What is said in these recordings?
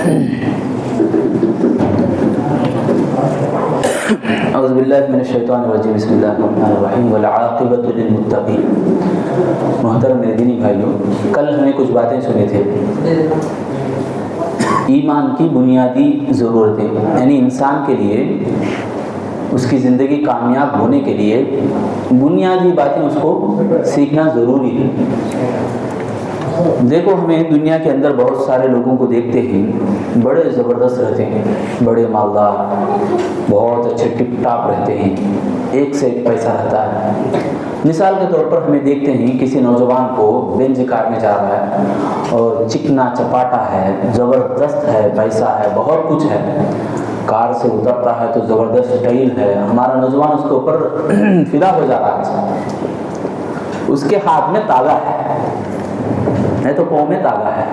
اعوذ باللہ من الشیطان الرجیم، بسم اللہ الرحمن الرحیم، والعاقبۃ للمتقین۔ محترم میرے دینی بھائیوں، کل ہمیں کچھ باتیں سنی تھے، ایمان کی بنیادی ضرورتیں، یعنی انسان کے لیے اس کی زندگی کامیاب ہونے کے لیے بنیادی باتیں اس کو سیکھنا ضروری ہے۔ دیکھو، ہمیں دنیا کے اندر بہت سارے لوگوں کو دیکھتے ہی بڑے زبردست رہتے ہیں، بڑے مالدار، بہت اچھے ٹپ ٹاپ رہتے ہیں، ایک سے ایک پیسہ رہتا ہے۔ مثال کے طور پر ہمیں دیکھتے ہیں کسی نوجوان کو بینج کار میں جا رہا ہے اور چکنا چپاٹا ہے، زبردست ہے، پیسہ ہے، بہت کچھ ہے، کار سے اترتا ہے تو زبردست سٹائل ہے، ہمارا نوجوان اس کے اوپر فدا ہو جا رہا ہے۔ اس کے ہاتھ میں تاگا ہے تو پاؤں میں تاگا ہے۔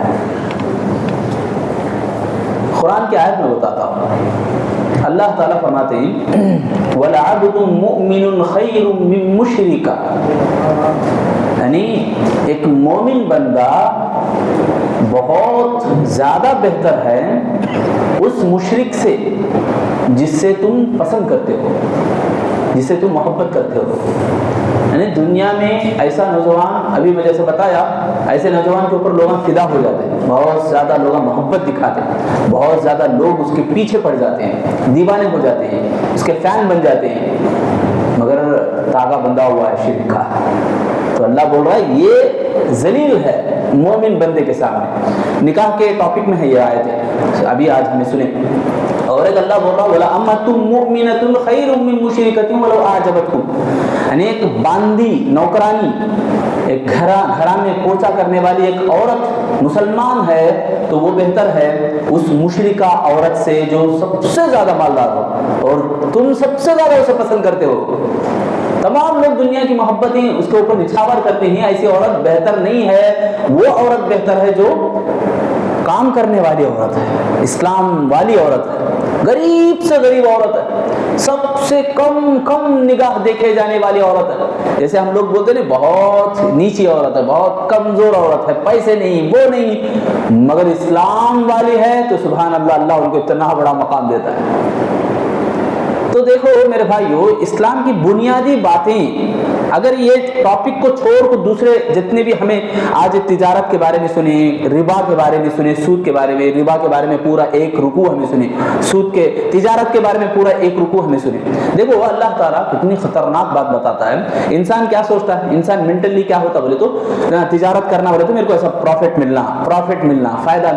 قرآن کی آیت میں بتاتا ہوں، اللہ تعالیٰ فرماتے ہیں وَلَعَبْدٌ مُؤْمِنٌ خَيْرٌ مِّن مُشْرِكَ، یعنی ایک مومن بندہ بہت زیادہ بہتر ہے اس مشرک سے جس سے تم پسند کرتے ہو، جس سے تم محبت کرتے ہو۔ یعنی دنیا میں ایسا نوجوان، ابھی میں جیسے بتایا، ایسے نوجوان کے اوپر لوگ فدا ہو جاتے ہیں، بہت زیادہ لوگ محبت دکھاتے ہیں، بہت زیادہ لوگ اس کے پیچھے پڑ جاتے ہیں، دیوانے ہو جاتے ہیں، اس کے فین بن جاتے ہیں، مگر تاگا بندھا ہوا ہے شرک کا۔ تو اللہ بول رہا ہے یہ ذلیل ہے مومن بندے کے سامنے۔ نکاح کے ٹاپک میں ہے یہ آیت ہے، ابھی آج ہمیں سنیں۔ اور ایک اللہ بول رہا ہے وَلَأَمَّةٌ مُؤْمِنَةٌ خَيْرٌ مِّن مُشْرِكَةٍ وَلَوْ أَعْجَبَتْكُمْ، یعنی ایک باندی، نوکرانی، ایک گھرا میں پوچھا کرنے والی ایک عورت مسلمان ہے تو وہ بہتر ہے اس مشرکہ عورت سے جو سب سے زیادہ مالدار ہو اور تم سب سے زیادہ اسے پسند کرتے ہو۔ تمام لوگ دنیا کی محبتیں اس کے اوپر نچھاور کرتے ہیں، ایسی عورت بہتر نہیں ہے، وہ عورت بہتر ہے جو کام کرنے والی عورت ہے، اسلام والی عورت ہے، غریب سے غریب عورت ہے، سب سے کم نگاہ دیکھے جانے والی عورت ہے۔ جیسے ہم لوگ بولتے ہیں بہت نیچی عورت ہے، بہت کمزور عورت ہے، پیسے نہیں، وہ نہیں، مگر اسلام والی ہے تو سبحان اللہ، اللہ ان کو اتنا بڑا مقام دیتا ہے۔ تو دیکھو میرے بھائیو، اسلام کی بنیادی باتیں، اگر یہ ٹاپک کو چھوڑ کر دوسرے جتنے بھی ہمیں آج تجارت کے بارے میں سنیں، ربا کے بارے میں سنیں، سود کے بارے میں، ربا کے بارے میں پورا ایک رکوع ہمیں سنیں، سود کے تجارت کے بارے میں پورا ایک رکوع ہمیں سنیں۔ دیکھو اللہ تعالیٰ کتنی خطرناک بات بتاتا ہے۔ انسان کیا سوچتا ہے، انسان مینٹلی کیا ہوتا بولے تو تجارت کرنا بولے تو میرے کو ایسا پروفٹ ملنا، فائدہ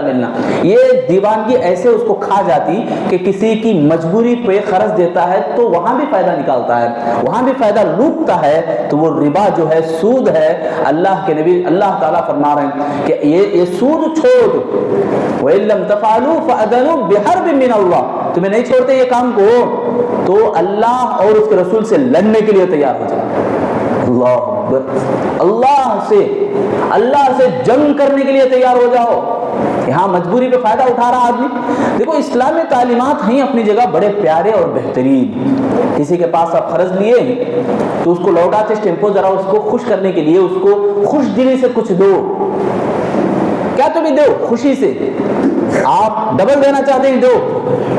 ملنا، یہ دیوانگی ایسے اس کو کھا جاتی کہ کسی کی مجبوری پہ قرض دیتا ہے تو وہاں بھی فائدہ نکالتا ہے، وہاں بھی فائدہ لوٹتا ہے، تو وہ ربا جو ہے، سود ہے۔ اللہ کے نبی اللہ تعالیٰ فرما رہے ہیں کہ یہ سود چھوڑ دو، وَإِن لَّمْ تَفْعَلُوا فَأَذَنُوا بِحَرْبٍ مِّنَ اللَّهِ، تمہیں نہیں چھوڑتے یہ کام کو تو اللہ اور اس کے رسول سے لڑنے کے لیے تیار ہو جائے۔ اللہ اکبر، اللہ سے جنگ کرنے کے لیے تیار ہو جاؤ۔ یہاں مجبوری پہ فائدہ اٹھا رہا آدمی۔ دیکھو اسلامی تعلیمات ہیں اپنی جگہ بڑے پیارے اور بہترین۔ کسی کے پاس آپ قرض لیے تو اس کو لوٹاتے ٹیمپو ذرا اس کو خوش کرنے کے لیے اس کو خوش دلی سے کچھ دو، کیا تمہیں دو خوشی سے، آپ ڈبل دینا چاہتے ہیں دو،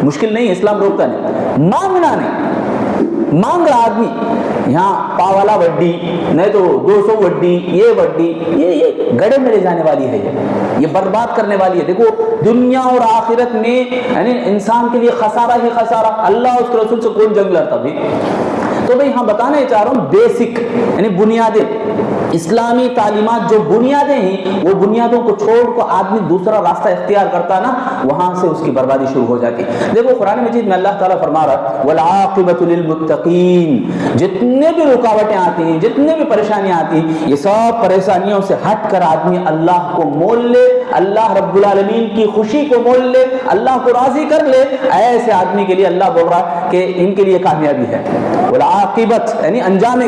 مشکل نہیں، اسلام روکتا نہیں، مانگنا نہیں، مانگ رہا آدمی، یہاں پا والا وڈی نہیں تو 200 وڈی، یہ وڈی، یہ گڑے میں لے جانے والی ہے، یہ برباد کرنے والی ہے۔ دیکھو دنیا اور آخرت میں یعنی انسان کے لیے خسارہ ہی خسارہ، اللہ اس کے رسول سے کون جنگ لڑتا بھی۔ تو میں یہاں بتانا چاہ رہا ہوں بیسک یعنی بنیادیں، اسلامی تعلیمات جو بنیادیں ہیں وہ بنیادوں کو چھوڑ کر آدمی دوسرا راستہ اختیار کرتا نا، وہاں سے اس کی بربادی شروع ہو جاتی۔ دیکھو قرآن مجید میں اللہ تعالیٰ فرما رہا ہے والعاقبۃ للمتقین، جتنے بھی رکاوٹیں آتی ہیں، جتنے بھی پریشانیاں آتی ہیں، یہ سب پریشانیوں سے ہٹ کر آدمی اللہ کو مول لے، اللہ رب العالمین کی خوشی کو مول لے، اللہ کو راضی کر لے، ایسے آدمی کے لیے اللہ بول رہا ہے کہ ان کے لیے کامیابی ہے۔ والعاقبت یعنی انجام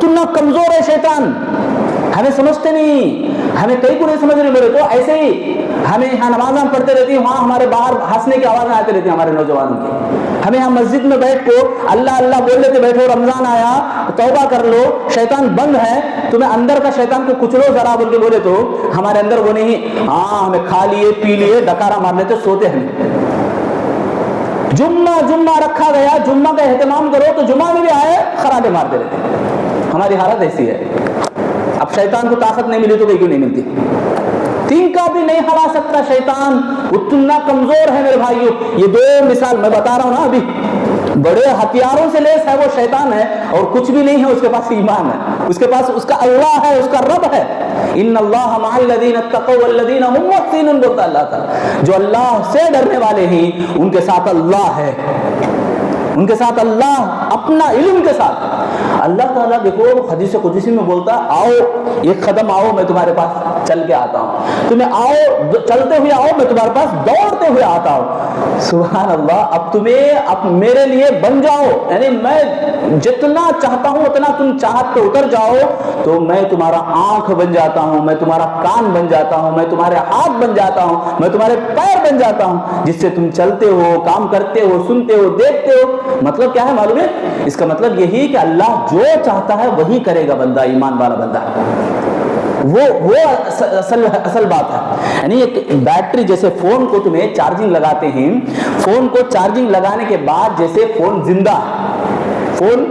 اتنا کمزور ہے شیطان، ہمیں سمجھتے نہیں، ہمیں کئی کو نہیں سمجھ رہے میرے تو ایسے ہی ہمیں یہاں نمازاں پڑھتے رہتی ہیں، وہاں ہمارے باہر ہنسنے کی آوازیں آتی رہتی ہیں ہمارے نوجوانوں کی، ہمیں یہاں مسجد میں بیٹھ کو اللہ اللہ بول لیتے بیٹھو، رمضان آیا توبہ کر لو، شیطان بند ہے، تمہیں اندر کا شیطان کو کچلو ذرا بول کے بولے تو ہمارے اندر وہ نہیں، ہاں ہمیں کھا لیے پی لیے ڈکارا مار لیتے سوتے ہیں۔ جمعہ رکھا گیا، جمعہ کا اہتمام کرو تو جمعہ میں بھی آئے خراٹے مارتے رہتے، ہماری حالت ایسی ہے۔ اب شیطان کو طاقت نہیں ملی تو کہیں کیوں نہیں ملتی، تنکا بھی نہیں ہرا سکتا شیطان، اتنا کمزور ہے میرے بھائیوں۔ یہ دو مثال میں بتا رہا ہوں نا، ابھی بڑے ہتھیاروں سے لیس ہے وہ شیطان ہے، اور کچھ بھی نہیں ہے اس کے پاس، ایمان ہے اس کے پاس، اس کا اللہ ہے، اس کا رب ہے۔ ان اللہ مع الذین اتقوا والذین هم محسنون، بولتا اللہ تعالیٰ، جو اللہ سے ڈرنے والے ہیں ان کے ساتھ اللہ ہے، ان کے ساتھ اللہ اپنا علم کے ساتھ۔ اللہ تعالیٰ دیکھو حدیث قدسی میں بولتا، آؤ ایک قدم آؤ میں تمہارے پاس چل کے آتا ہوں، تمہیں آؤ چلتے ہوئے آؤ میں تمہارے پاس دوڑتے ہوئے آتا ہوں۔ سبحان اللہ، اب تمہیں میرے لیے بن جاؤ، یعنی میں جتنا چاہتا ہوں اتنا تم چاہت پہ اتر جاؤ تو میں تمہارا آنکھ بن جاتا ہوں، میں تمہارا کان بن جاتا ہوں، میں تمہارے ہاتھ بن جاتا ہوں، میں تمہارے پیر بن جاتا ہوں، جس سے تم چلتے ہو، کام کرتے ہو، سنتے ہو، دیکھتے ہو۔ مطلب کیا ہے معلوم ہے اس کا؟ مطلب یہی کہ اللہ جو چاہتا ہے وہی کرے گا بندہ، ایمان والا بندہ، وہ اصل بات ہے۔ یعنی ایک بیٹری جیسے فون کو تمہیں چارجنگ لگاتے ہیں، فون کو چارجنگ لگانے کے بعد جیسے فون زندہ ہے، فون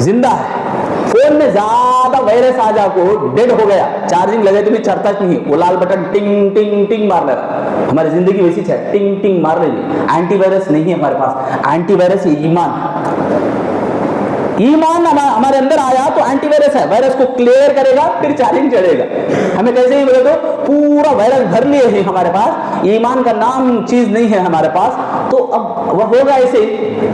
زندہ ہے، فون میں زیادہ وائرس آ جا کو ڈیڈ ہو گیا، چارجنگ لگے تمہیں چڑھتا نہیں ہے، وہ لال بٹن ٹنگ ٹنگ ٹنگ مار لے رہا۔ ہماری زندگی ویسی ہے، ٹنگ ٹنگ مار رہی ہے۔ اینٹی وائرس نہیں ہے ہمارے پاس، اینٹی وائرس ایمان ہے، ایمان ہمارے اندر آیا تو اینٹی وائرس ہے، وائرس کو کلیئر کرے گا پھر چارجنگ چڑھے گا۔ ہمیں کیسے ہی بولے تو پورا وائرس بھر لیے ہیں ہمارے پاس، ایمان کا نام چیز نہیں ہے ہمارے پاس، تو اب وہ ہوگا ایسے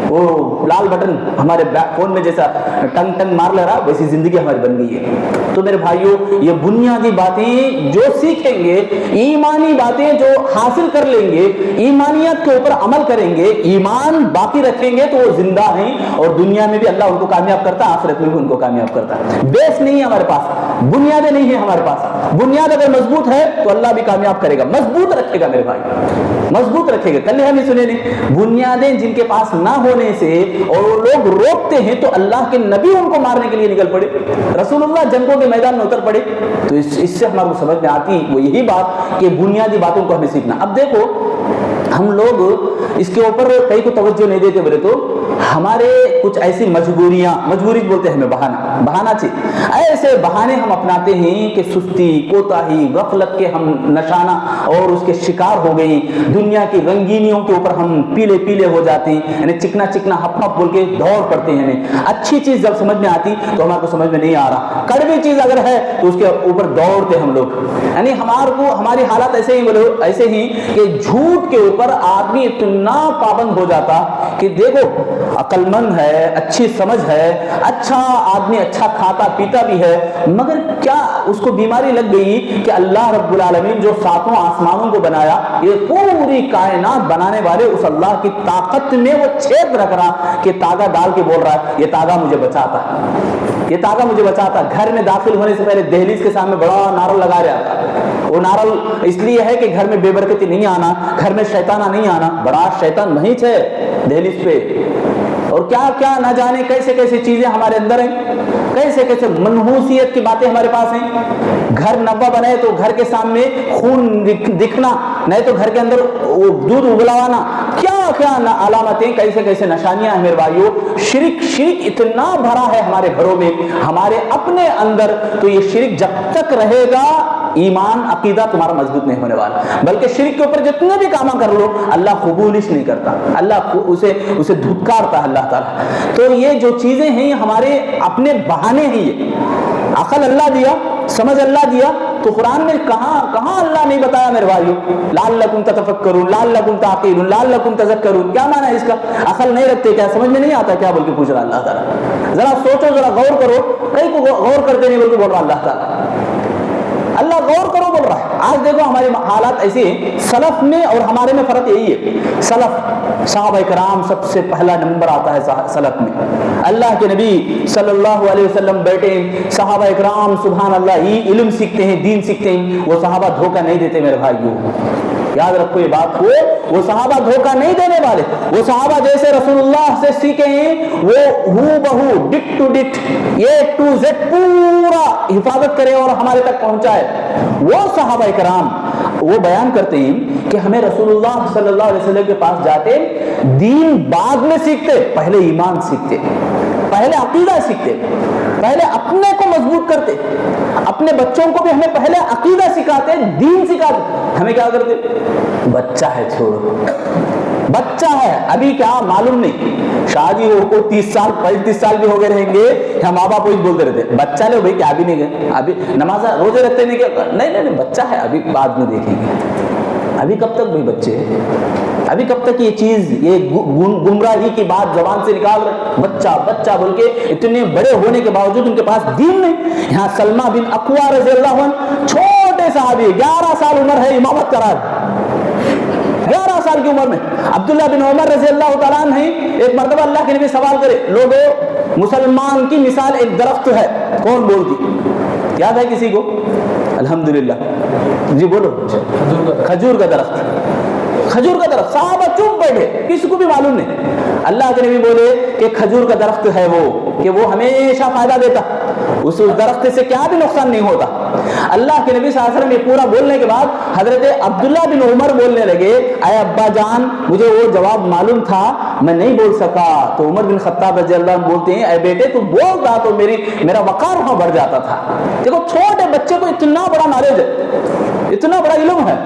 وہ لال بٹن ہمارے فون میں جیسا ٹنگ ٹنگ مار لے رہا، ویسی زندگی ہماری بن گئی ہے۔ تو میرے بھائیوں، یہ بنیادی باتیں جو سیکھیں گے، ایمانی باتیں جو حاصل کر لیں گے، ایمانیت کے اوپر عمل کریں گے، ایمان باقی رکھیں گے تو وہ زندہ ہیں، اور دنیا میں بھی اللہ ان کو کامیاب کرتا ہے، آخرت میں بھی ان کو کامیاب کرتا ہے۔ بیس نہیں ہے ہمارے پاس، بنیادیں نہیں ہے ہمارے پاس، بنیاد اگر مضبوط ہے تو اللہ بھی کامیاب کرے گا، مضبوط رکھے گا میرے بھائی، مضبوط رکھے گا۔ کل ہم نے سنے نہیں، بنیادیں جن کے پاس نہ ہونے سے اور وہ لوگ روکتے ہیں تو اللہ کے نبی ان کو مارنے کے لیے نکل پڑے، رسول اللہ جنگوں کے میدان میں اتر پڑے۔ تو اس سے ہمارے کو سمجھ میں آتی وہ یہی بات کہ بنیادی باتوں کو ہمیں سیکھنا۔ اب دیکھو ہم لوگ اس کے اوپر کئی کو توجہ نہیں دیتے، بولے تو ہمارے کچھ ایسی مجبوری بولتے ہیں ہمیں، بہانہ چاہیے، ایسے بہانے ہم اپناتے ہیں کہ سستی، کوتاہی، غفلت کے ہم نشانہ اور اس کے شکار ہو گئی، دنیا کی رنگینیوں کے اوپر ہم پیلے ہو جاتے ہیں، یعنی چکنا چکنا ہپ ہپ بول کے دوڑ پڑتے ہیں۔ اچھی چیز جب سمجھ میں آتی تو ہمارے کو سمجھ میں نہیں آ رہا، کڑوی چیز اگر ہے تو اس کے اوپر دوڑتے ہم لوگ، یعنی ہماری حالت ایسے ہی کہ جھوٹ کے اوپر آدمی اتنا پابند ہو جاتا کہ دیکھو عقل مند ہے، اچھی سمجھ ہے، اچھا آدمی، اچھا کھاتا پیتا بھی ہے، مگر کیا اس کو بیماری لگ گئی کہ اللہ رب العالمین جو ساتوں آسمانوں کو بنایا، یہ پوری کائنات بنانے والے اس اللہ کی طاقت میں وہ چھید رکھ رہا کہ تاگا ڈال کے بول رہا ہے یہ تاگا مجھے بچاتا، یہ تاگا مجھے بچاتا۔ گھر میں داخل ہونے سے پہلے دہلیز کے سامنے بڑا نعرہ لگا رہا تھا، وہ نعرہ اس لیے ہے کہ گھر میں بے برکتی نہیں آنا، گھر میں شیطانہ نہیں آنا، بڑا شیطان وہیں ہے دہلیز پہ، اور کیا کیا نہ جانے کیسے کیسے چیزیں ہمارے اندر ہیں، کیسے کیسے منحوسیت کی باتیں ہمارے پاس ہیں۔ گھر نبا بنے تو گھر کے سامنے خون دکھنا، نہیں تو گھر کے اندر دودھ ابلوانا، کیا کیا علامتیں، کیسے کیسے نشانیاں ہیں میرے بھائیوں۔ شرک اتنا بھرا ہے ہمارے گھروں میں، ہمارے اپنے اندر، تو یہ شرک جب تک رہے گا ایمان عقیدہ تمہارا مضبوط نہیں ہونے والا، بلکہ شرک کے اوپر جتنے بھی کام کر لو اللہ قبول ہی نہیں کرتا، اللہ اسے دھتکارتا ہے اللہ تعالیٰ۔ تو یہ جو چیزیں ہیں ہمارے اپنے بہانے ہیں، یہ عقل اللہ دیا، سمجھ اللہ دیا، تو قرآن میں کہاں اللہ نہیں بتایا میرے بھائیو، لعلکم تتفکرون، لعلکم تعقلون، لعلکم تذکرون، کیا معنی ہے اس کا؟ عقل نہیں رکھتے کیا؟ سمجھ میں نہیں آتا کیا بول کے پوچھ رہا اللہ تعالیٰ؟ ذرا سوچو، ذرا غور کرو، کئی کو غور کرتے نہیں بول کے بول رہا اللہ تعالیٰ، اللہ غور کرو بول رہا ہے۔ آج دیکھو ہمارے حالات ایسے ہیں، سلف میں اور ہمارے میں فرق یہی ہے، سلف صحابہ کرام سب سے پہلا نمبر آتا ہے سلف میں، اللہ کے نبی صلی اللہ علیہ وسلم بیٹھے، صحابہ کرام سبحان اللہ ہی علم سیکھتے ہیں، دین سیکھتے ہیں، وہ صحابہ دھوکہ نہیں دیتے میرے بھائیوں، یاد رکھو یہ بات کو، وہ صحابہ دھوکہ نہیں دینے والے، وہ صحابہ جیسے رسول اللہ سے سیکھے ہیں وہ ہو بہو ڈٹ ٹو ڈٹ اے ٹو زیڈ پورا حفاظت کرے اور ہمارے تک پہنچائے، وہ صحابہ کرام وہ بیان کرتے ہیں کہ ہمیں رسول اللہ صلی اللہ علیہ وسلم کے پاس جاتے، دین بعد میں سیکھتے، پہلے ایمان سیکھتے، پہلے عقیدہ سیکھتے، پہلے اپنے کو مضبوط کرتے، اپنے بچوں کو بھی ہمیں پہلے عقیدہ سکھاتے، دین سکھاتے، ہمیں کیا کرتے، بچہ ہے چھوڑو، بچہ ہے ابھی کیا معلوم نہیں، شادی ہو کو 30 سال 35 سال بھی ہو گئے رہیں گے، ہم ماں باپ کو بولتے رہتے بچہ لے بھائی کیا ابھی نہیں گئے، ابھی نماز روزے رکھتے نہیں کہ نہیں بچہ ہے ابھی بعد میں دیکھیں گے، ابھی کب تک بھائی بچے ہیں، ابھی کب تک یہ چیز یہ گمراہی کی بات زبان سے نکال رہے، بچہ بچہ بول کے، اتنے بڑے ہونے کے باوجود ان کے پاس دین نہیں۔ یہاں سلمہ بن اکوع رضی اللہ عنہ چھوٹے صحابی 11 سال عمر ہے، امامت کرا ہے 11 سال کی عمر میں۔ عبداللہ بن عمر رضی اللہ تعالیٰ عنہ ایک مرتبہ اللہ کے نبی سوال کرے، لوگوں مسلمان کی مثال ایک درخت ہے، کون بولتی، یاد ہے کسی کو؟ الحمدللہ جی بولو، کھجور کا درخت، کھجور کا درخت، صحابہ چپ بیٹھے، کسی کو بھی معلوم نہیں۔ اللہ کے نبی بولے کہ کھجور کا درخت ہے وہ، کہ وہ ہمیشہ فائدہ دیتا، اس درخت سے کیا بھی نقصان نہیں ہوتا۔ اللہ کے نبی صلی اللہ علیہ وسلم یہ پورا بولنے کے بعد حضرت عبداللہ بن عمر بولنے لگے، اے ابا جان مجھے وہ جواب معلوم تھا، میں نہیں بول سکا۔ تو عمر بن خطاب رضی اللہ عنہ بولتے ہیں، اے بیٹے تو بولتا تو میرا وقار وہاں بڑھ جاتا تھا۔ دیکھو چھوٹے بچے کو اتنا بڑا نالج ہے، اتنا بڑا علم ہے،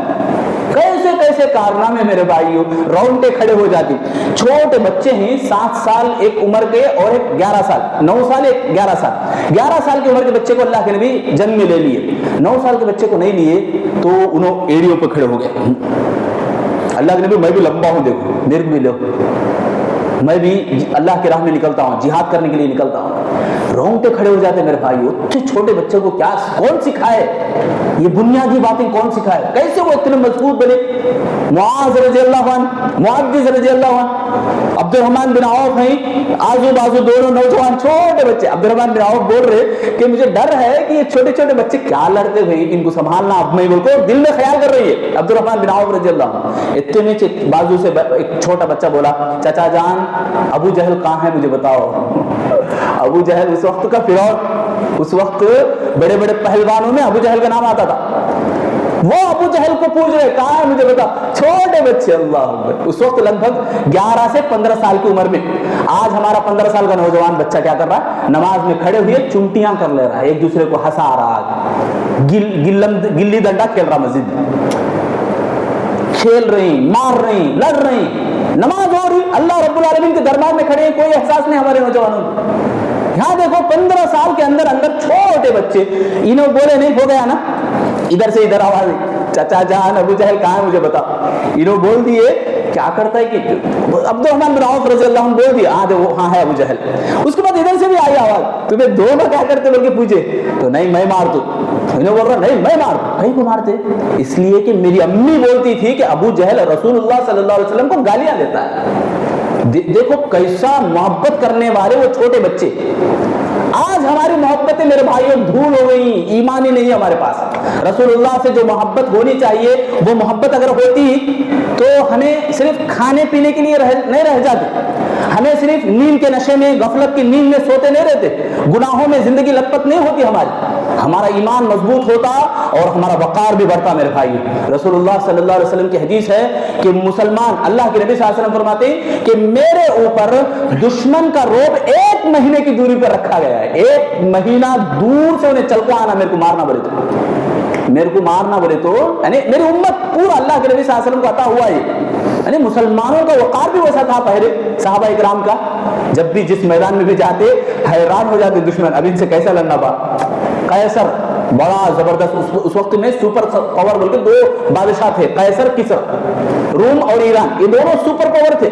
کیسے کیسے کارنامے میرے بھائیوں، رونگٹے کھڑے ہو جاتی۔ چھوٹے بچے ہیں 7 سال ایک عمر کے اور ایک 11 سال، 9 سال ایک 11 سال، 11 سال کی عمر کے بچے کو اللہ کے نبی جنم میں لے لیے، 9 سال کے بچے کو نہیں لیے تو انہوں ایڑیوں پہ کھڑے ہو گئے۔ اللہ کے نبی میں بھی لمبا ہوں، دیکھو میرے کو بھی لو، میں بھی اللہ کی راہ میں نکلتا ہوں، جہاد کرنے کے لیے نکلتا ہوں، رونگٹے کھڑے ہو جاتے ہیں میرے بھائیو۔ اتنے چھوٹے بچے کو کیا کون سکھائے، یہ بنیادی باتیں کون سکھائے، کیسے وہ اتنے مضبوط بنے۔ معاذ رضی اللہ عنہ، معاذ رضی اللہ عنہ، عبد الرحمن بن عوف ہیں، آزو بازو دونوں نوجوان چھوٹے بچے، عبد الرحمن بن عوف بول رہے کہ مجھے ڈر ہے کہ یہ چھوٹے چھوٹے بچے کیا لڑتے ہوئے، ان کو سنبھالنا اب میں بول کو دل میں خیال کر رہی ہے۔ عبد الرحمن بن عوف رضی اللہ عنہ اتنے نیچے بازو سے ایک چھوٹا بچہ بولا، چچا جان ابو جہل کہاں ہے مجھے بتاؤ۔ ابو جہل اس وقت کا فرعون، اس وقت بڑے بڑے پہلوانوں میں ابو جہل کا نام آتا تھا، وہ ابو جہل کو پوچھ رہے کہاں ہے مجھے بتا، چھوٹے بچے، اللہ اکبر، اس وقت لگ بھگ 11 سے 15 سال کی عمر میں۔ آج ہمارا 15 سال کا نوجوان بچہ کیا کر رہا ہے، نماز میں کھڑے ہوئے چمٹیاں کر لے رہا ہے، ایک دوسرے کو ہنسا رہا، گلی ڈنڈا کھیل رہا، مسجد میں کھیل رہی، مار رہی، لڑ رہی، نماز ہو رہی، اللہ رب العالمین کے دربار میں کھڑے ہیں، کوئی احساس نہیں ہمارے نوجوانوں کو۔ یہاں دیکھو 15 سال کے اندر چھوٹے بچے، انہوں بولے نہیں ہو گیا نا، ادھر سے ادھر آواز، چچا جان ابو جہل کہاں ہے مجھے بتا، انہوں بول دیے، کیا کرتا ہے کہ عبد الرحمن بن عوف رضی اللہ عنہ بول دیا ہاں ہے ابو جہل۔ اس کے بعد ادھر سے بھی آئی آواز، تمہیں دونوں کیا کرتے بول کے پوچھے، تو نہیں میں مار دوں، انہوں بول رہا نہیں میں مار دوں، کہیں کو مارتے، اس لیے کہ میری امی بولتی تھی کہ ابو جہل رسول اللہ صلی اللہ علیہ وسلم کو گالیاں دیتا ہے۔ دیکھو کیسا محبت کرنے والے وہ چھوٹے بچے۔ آج ہماری محبتیں میرے بھائیوں دھول ہو گئی، ایمان ہی نہیں ہے ہمارے پاس۔ رسول اللہ سے جو محبت ہونی چاہیے وہ محبت اگر ہوتی تو ہمیں صرف کھانے پینے کے لیے نہیں رہ جاتے، ہمیں صرف نیند کے نشے میں، غفلت کی نیند میں سوتے نہیں رہتے، گناہوں میں زندگی لت پت نہیں ہوتی ہمارا ایمان مضبوط ہوتا اور ہمارا وقار بھی بڑھتا میرے بھائی۔ رسول اللہ صلی اللہ علیہ وسلم کی حدیث ہے کہ مسلمان، اللہ کے نبی صلی اللہ علیہ وسلم فرماتے ہیں کہ میرے اوپر دشمن کا روب 1 مہینے کی دوری پر رکھا گیا ہے، 1 مہینہ دور سے انہیں چل کو آنا، میرے کو مارنا بولے تو، میرے کو مارنا بولے تو، یعنی میری امت پورا اللہ کے نبی صلی اللہ علیہ وسلم کو عطا ہوا ہے۔ یعنی مسلمانوں کا وقار بھی ویسا تھا پہلے صحابہ اکرام کا، جب بھی جس میدان میں بھی جاتے حیران ہو جاتے دشمن اب ان سے کیسا لڑنا با۔ قیصر بڑا زبردست، اس وقت میں سپر پاور بول کے 2 بادشاہ تھے، قیصر کسر، روم اور ایران، یہ دونوں سپر پاور تھے،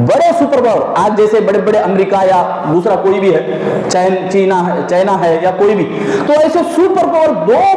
بڑے سپر پاور۔ آج جیسے بڑے بڑے امریکہ یا دوسرا کوئی بھی ہے، چائنا ہے یا کوئی بھی، تو ایسے سپر پاور 2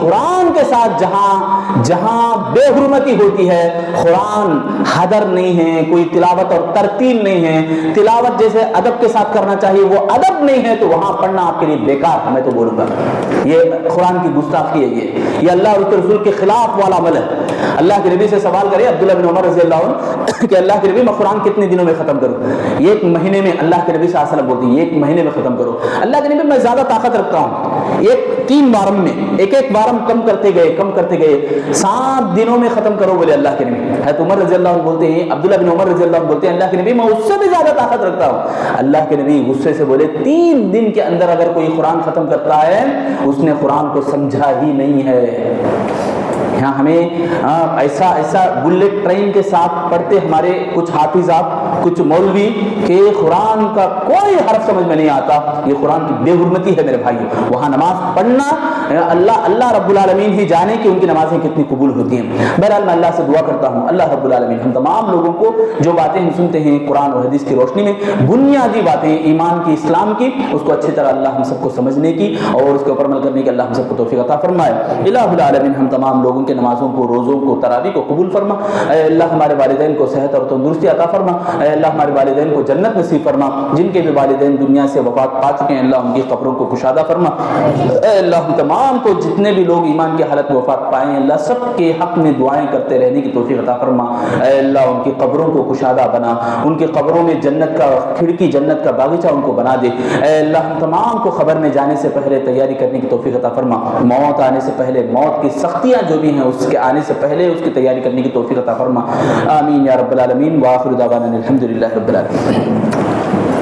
قرآن کے ساتھ جہاں بے حرمتی ہوتی ہے، قرآن حدر نہیں ہے، کوئی تلاوت اور ترتیل نہیں ہے، تلاوت جیسے ادب کے ساتھ کرنا چاہیے وہ ادب نہیں ہے، تو وہاں پڑھنا آپ کے لیے بیکار ہے، میں تو بولوں گا یہ قرآن کی گستاخی ہے، یہ اللہ اور اس کے رسول کے خلاف والا عمل ہے۔ اللہ کے نبی سے سوال کرے عبداللہ بن عمر رضی اللہ عنہ کہ اللہ کے نبی میں قرآن کتنے دنوں میں ختم کروں؟ ایک مہینے میں۔ اللہ کے نبی صلی اللہ علیہ وسلم بولتے ہیں ایک مہینے میں ختم کرو۔ اللہ کے نبی میں زیادہ طاقت رکھتا ہوں، 3 بارم میں، ایک بارم کم کرتے گئے 7 دنوں میں ختم کرو بولے اللہ کے نبی۔ حضرت عمر رضی اللہ عنہ بولتے ہیں، عبداللہ بن عمر رضی اللہ عنہ بولتے ہیں اللہ کے نبی میں اس سے بھی زیادہ طاقت رکھتا ہوں۔ اللہ کے نبی غصے سے بولے 3 دن کے اندر اگر کوئی قرآن ختم کرتا ہے اس نے قرآن کو سمجھا ہی نہیں ہے۔ یہاں ہمیں ایسا بلٹ ٹرین کے ساتھ پڑھتے ہمارے کچھ حافظات، کچھ مولوی کہ قرآن کا کوئی حرف سمجھ میں نہیں آتا، یہ قرآن کی بے حرمتی ہے میرے بھائیو۔ وہاں نماز پڑھنا اللہ رب العالمین ہی جانے کہ ان کی نمازیں کتنی قبول ہوتی ہیں۔ بہرحال میں اللہ سے دعا کرتا ہوں اللہ رب العالمین ہم تمام لوگوں کو جو باتیں ہم سنتے ہیں قرآن اور حدیث کی روشنی میں، بنیادی باتیں ایمان کی، اسلام کی، اس کو اچھی طرح اللہ ہم سب کو سمجھنے کی اور اس کے اوپر عمل کرنے کی اللہ ہم سب کو توفیق عطا فرمائے۔ الہ العالمین ہم تمام لوگوں کے نمازوں کو، روزوں کو، تراویح کو قبول فرما۔ اے اللہ ہمارے والدین کو صحت اور تندرستی عطا فرما۔ اے اللہ ہمارے والدین کو جنت نصیب فرما۔ جن کے بھی والدین دنیا سے وفات پا چکے ہیں اللہ ان کی قبروں کو کشادہ فرما۔ اے اللہ ہم تمام کو جتنے بھی لوگ ایمان کی حالت میں وفات پائے ہیں اللہ سب کے حق میں دعائیں کرتے رہنے کی توفیق عطا فرما۔ اے اللہ ان کی قبروں کو کشادہ بنا، ان کی قبروں میں جنت کا کھڑکی، جنت کا باغیچہ ان کو بنا دے۔ اے اللہ ہم تمام کو قبر میں جانے سے پہلے تیاری کرنے کی توفیق عطا فرما۔ موت آنے سے پہلے، موت کی سختیاں جو بھی ہیں اس کے آنے سے پہلے اس کی تیاری کرنے کی توفیق عطا فرما۔ آمین یا رب العالمین۔ وآخر دعوانا الحمدللہ رب العالمین۔